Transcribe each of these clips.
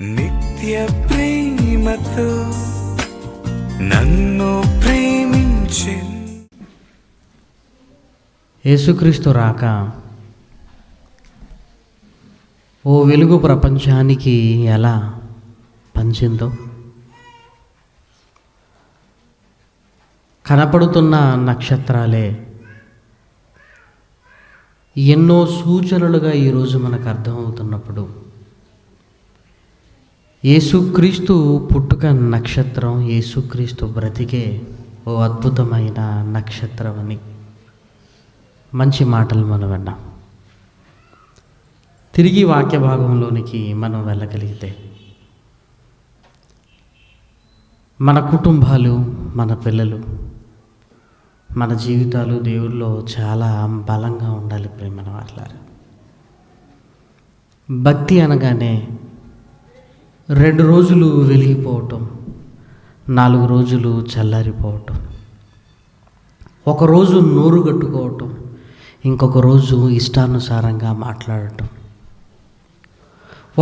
నిత్య ప్రేమతో నన్ను ప్రేమించి యేసుక్రీస్తు రాక ఓ వెలుగు ప్రపంచానికి ఎలా పంచిందో, కనపడుతున్న నక్షత్రాలే ఎన్నో సూచనలుగా ఈరోజు మనకు అర్థమవుతున్నప్పుడు, యేసుక్రీస్తు పుట్టుక నక్షత్రం, యేసుక్రీస్తు బ్రతికే ఓ అద్భుతమైన నక్షత్రం అని మంచి మాటలు మనం విన్నాం. తిరిగి వాక్య భాగంలోనికి మనం వెళ్ళగలిగితే మన కుటుంబాలు, మన పిల్లలు, మన జీవితాలు దేవుళ్ళో చాలా బలంగా ఉండాలి. ప్రేమన వాళ్ళారు. భక్తి అనగానే 2 రోజులు వెలిగిపోవటం, 4 రోజులు చల్లారిపోవటం, ఒకరోజు నోరు కట్టుకోవటం, ఇంకొక రోజు ఇష్టానుసారంగా మాట్లాడటం,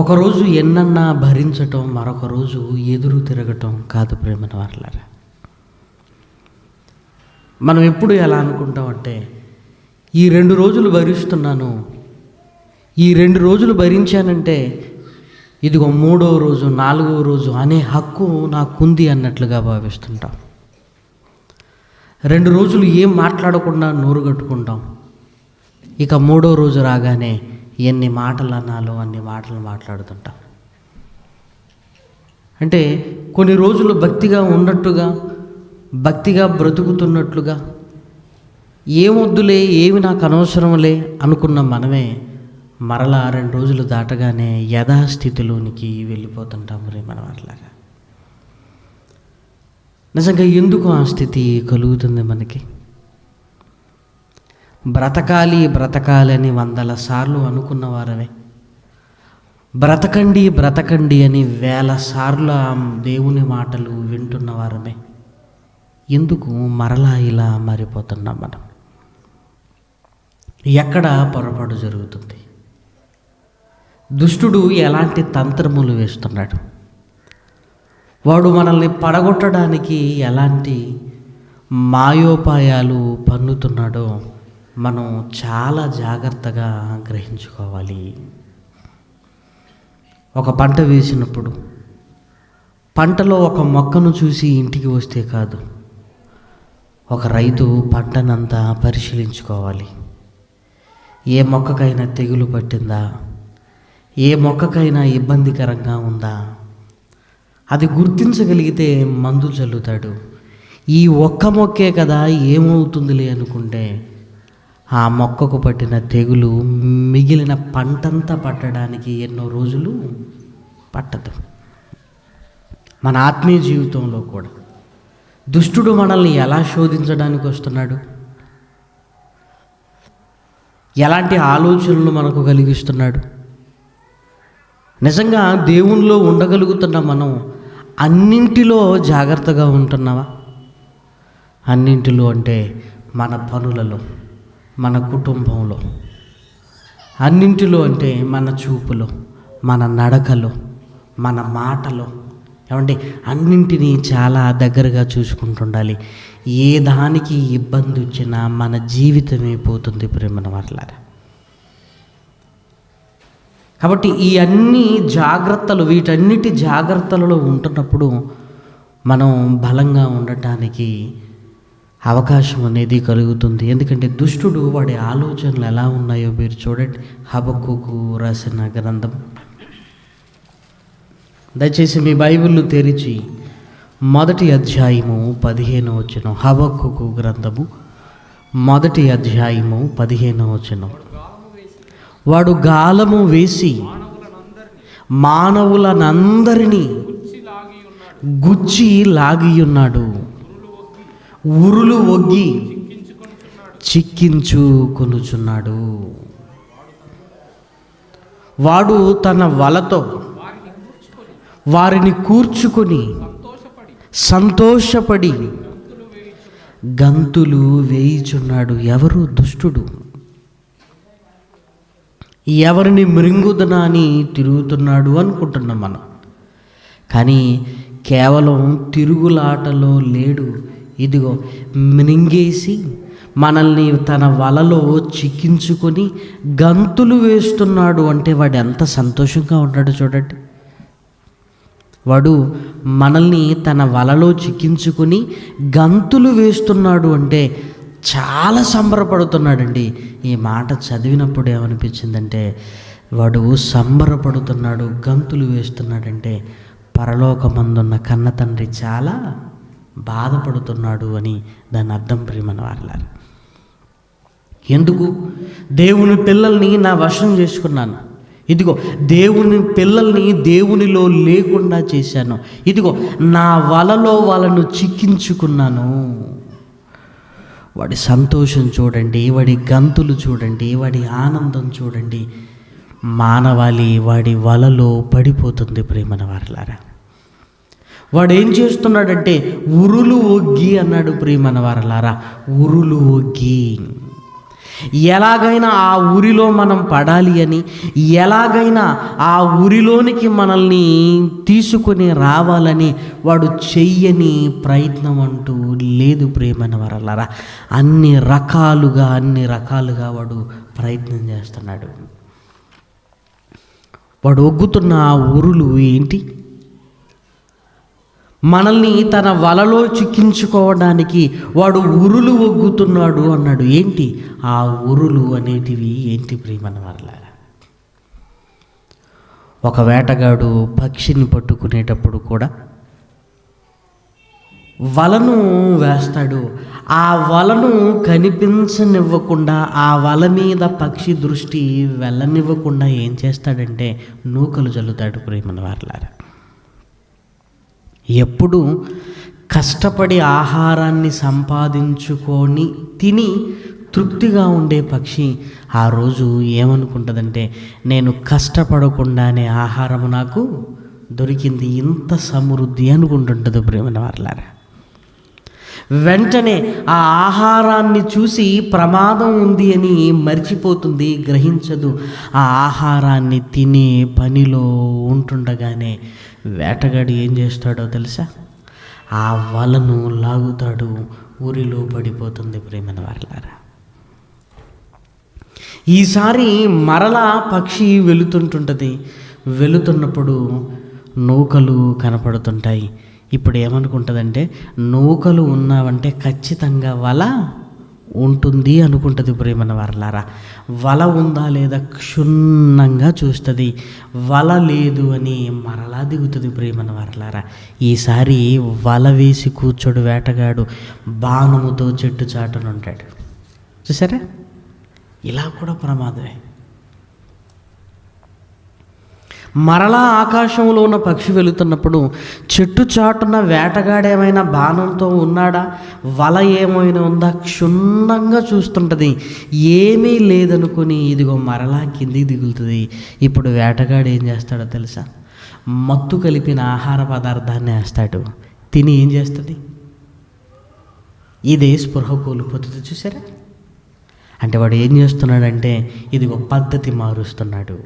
ఒకరోజు ఎన్నన్నా భరించటం, మరొక రోజు ఎదురు తిరగటం కాదు ప్రేమన వాళ్ళారా. మనం ఎప్పుడు ఎలా అనుకుంటామంటే, ఈ 2 రోజులు భరిస్తున్నాను, ఈ 2 రోజులు భరించానంటే ఇదిగో 3వ రోజు, 4వ రోజు అనే హక్కు నాకుంది అన్నట్లుగా భావిస్తుంటాం. 2 రోజులు ఏం మాట్లాడకుండా నోరు కట్టుకుంటాం. ఇక 3వ రోజు రాగానే ఎన్ని మాటలు అనాలో అన్ని మాటలు మాట్లాడుతుంటాం. అంటే కొన్ని రోజులు భక్తిగా ఉన్నట్టుగా, భక్తిగా బ్రతుకుతున్నట్లుగా, ఏమొద్దులే, ఏమి నాకు అనవసరంలే అనుకున్న మనమే మరలా 2 రోజులు దాటగానే యథాస్థితిలోనికి వెళ్ళిపోతుంటాం. మరి మనం అట్లాగా నిజంగా ఎందుకు ఆ స్థితి కలుగుతుంది మనకి? బ్రతకాలి బ్రతకాలని 100 సార్లు అనుకున్న వారమే, బ్రతకండి బ్రతకండి అని 1000 సార్లు దేవుని మాటలు వింటున్న వారమే ఎందుకు మరలా ఇలా మారిపోతున్నాం మనం? ఎక్కడ పొరపాటు జరుగుతుంది? దుష్టుడు ఎలాంటి తంత్రములు వేస్తున్నాడు? వాడు మనల్ని పడగొట్టడానికి ఎలాంటి మాయోపాయాలు పన్నుతున్నాడో మనం చాలా జాగ్రత్తగా గ్రహించుకోవాలి. ఒక పంట వేసినప్పుడు పంటలో ఒక మొక్కను చూసి ఇంటికి వస్తే కాదు, ఒక రైతు పంటనంతా పరిశీలించుకోవాలి. ఏ మొక్కకైనా తెగులు పట్టిందా, ఏ మొక్కకైనా ఇబ్బందికరంగా ఉందా, అది గుర్తించగలిగితే మందు చల్లుతాడు. ఈ ఒక్క మొక్కే కదా, ఏమవుతుందిలే అనుకుంటే ఆ మొక్కకు పట్టిన తెగులు మిగిలిన పంటంతా పట్టడానికి ఎన్నో రోజులు పట్టదు. మన ఆత్మీయ జీవితంలో కూడా దుష్టుడు మనల్ని ఎలా శోధించడానికి వస్తున్నాడు, ఎలాంటి ఆలోచనలు మనకు కలిగిస్తున్నాడు? నిజంగా దేవునిలో ఉండగలుగుతున్న మనం అన్నింటిలో జాగ్రత్తగా ఉంటున్నావా? అన్నింటిలో అంటే మన పనులలో, మన కుటుంబంలో, అన్నింటిలో అంటే మన చూపులో, మన నడకలో, మన మాటలో, ఏమంటే అన్నింటినీ చాలా దగ్గరగా చూసుకుంటుండాలి. ఏ దానికి ఇబ్బంది వచ్చినా మన జీవితమే పోతుంది ప్రేమన వాళ్ళారా. కాబట్టి ఈ అన్ని జాగ్రత్తలు, వీటన్నిటి జాగ్రత్తలలో ఉంటున్నప్పుడు మనం బలంగా ఉండటానికి అవకాశం అనేది కలుగుతుంది. ఎందుకంటే దుష్టుడు వాడి ఆలోచనలు ఎలా ఉన్నాయో మీరు చూడండి. హబక్కూకు రాసిన గ్రంథం, దయచేసి మీ బైబిల్ను తెరిచి 1వ అధ్యాయము 15వ వచనం. హబక్కూకు గ్రంథము 1వ అధ్యాయము 15వ వచనం. వాడు గాలము వేసి మానవులనందరినీ గుచ్చి లాగియున్నాడు, ఉరులు ఒగ్గి చిక్కించుకొనుచున్నాడు. వాడు తన వలతో వారిని కూర్చుకొని సంతోషపడి గంతులు వేయుచున్నాడు. ఎవరు? దుష్టుడు. ఎవరిని మృంగుదనా అని తిరుగుతున్నాడు అనుకుంటున్నాం మనం. కానీ కేవలం తిరుగులాటలో లేడు. ఇదిగో మింగేసి మనల్ని తన వలలో చిక్కించుకొని గంతులు వేస్తున్నాడు అంటే వాడు ఎంత సంతోషంగా ఉన్నాడో చూడండి. వాడు మనల్ని తన వలలో చిక్కించుకొని గంతులు వేస్తున్నాడు అంటే చాలా సంబరపడుతున్నాడండి. ఈ మాట చదివినప్పుడు ఏమనిపించిందంటే, వాడు సంబరపడుతున్నాడు, గంతులు వేస్తున్నాడంటే పరలోకమందున్న కన్న తండ్రి చాలా బాధపడుతున్నాడు అని దాని అర్థం. ప్రియమైన వారలారా, ఎందుకు దేవుని పిల్లల్ని నా వశం చేసుకున్నాను, ఇదిగో దేవుని పిల్లల్ని దేవునిలో లేకుండా చేశాను, ఇదిగో నా వలలో వాళ్ళను చిక్కించుకున్నాను. వాడి సంతోషం చూడండి, వాడి గంతులు చూడండి, వాడి ఆనందం చూడండి. మానవాళి వాడి వలలో పడిపోతుంది. ప్రియమైన వారలారా, వాడు ఏం చేస్తున్నాడంటే ఉరులు ఒగ్గి అన్నాడు. ప్రియమైన వారలారా, ఉరులు ఒగ్గి ఎలాగైనా ఆ ఊరిలో మనం పడాలి అని, ఎలాగైనా ఆ ఊరిలోనికి మనల్ని తీసుకొని రావాలని వాడు చెయ్యని ప్రయత్నం అంటూ లేదు. ప్రియమైన వారలారా, అన్ని రకాలుగా వాడు ప్రయత్నం చేస్తున్నాడు. వాడు ఒగ్గుతున్న ఆ ఉరులు ఏంటి? మనల్ని తన వలలో చిక్కించుకోవడానికి వాడు ఉరులు ఒగ్గుతున్నాడు అన్నాడు. ఏంటి ఆ ఉరులు అనేటివి? ఏంటి ప్రియమైన వారలారా? ఒక వేటగాడు పక్షిని పట్టుకునేటప్పుడు కూడా వలను వేస్తాడు. ఆ వలను కనిపించనివ్వకుండా, ఆ వల మీద పక్షి దృష్టి వెళ్ళనివ్వకుండా ఏం చేస్తాడంటే నూకలు జల్లుతాడు. ప్రియమైన వారలారా, ఎప్పుడు కష్టపడి ఆహారాన్ని సంపాదించుకొని తిని తృప్తిగా ఉండే పక్షి ఆ రోజు ఏమనుకుంటుందంటే, నేను కష్టపడకుండానే ఆహారం నాకు దొరికింది, ఇంత సమృద్ధి అనుకుంటుంటుంది. ప్రియమైన వారలారా, వెంటనే ఆ ఆహారాన్ని చూసి ప్రమాదం ఉంది అని మర్చిపోతుంది, గ్రహించదు. ఆ ఆహారాన్ని తినే పనిలో ఉంటుండగానే వేటగాడు ఏం చేస్తాడో తెలుసా? ఆ వలను లాగుతాడు, ఊరిలో పడిపోతుంది. ప్రియమైన వారలారా, ఈసారి మరలా పక్షి వెళుతుంటుంది. వెళుతున్నప్పుడు నూకలు కనపడుతుంటాయి. ఇప్పుడు ఏమనుకుంటుందంటే, నూకలు ఉన్నావంటే ఖచ్చితంగా వల ఉంటుంది అనుకుంటుంది. ప్రియమైన వారలారా, వల ఉందా లేదా క్షుణ్ణంగా చూస్తుంది. వల లేదు అని మరలా దిగుతుంది. ప్రియమైన వారలారా, ఈసారి వల వేసి కూర్చోడు వేటగాడు, బాణముతో చెట్టు చాటున ఉంటాడు. చూసారా, ఇలా కూడా ప్రమాదమే. మరలా ఆకాశంలో ఉన్న పక్షి వెళుతున్నప్పుడు చెట్టు చాటున వేటగాడేమైనా బాణంతో ఉన్నాడా, వల ఏమైనా ఉందా క్షుణ్ణంగా చూస్తుంటుంది. ఏమీ లేదనుకుని ఇదిగో మరలా కిందికి దిగులుతుంది. ఇప్పుడు వేటగాడు ఏం చేస్తాడో తెలుసా? మత్తు కలిపిన ఆహార పదార్థాన్ని వేస్తాడు. తిని ఏం చేస్తుంది? ఇదే స్పృహ కోల్పోతుంది. చూసారా, అంటే వాడు ఏం చేస్తున్నాడంటే ఇదిగో పద్ధతి మారుస్తున్నాడు.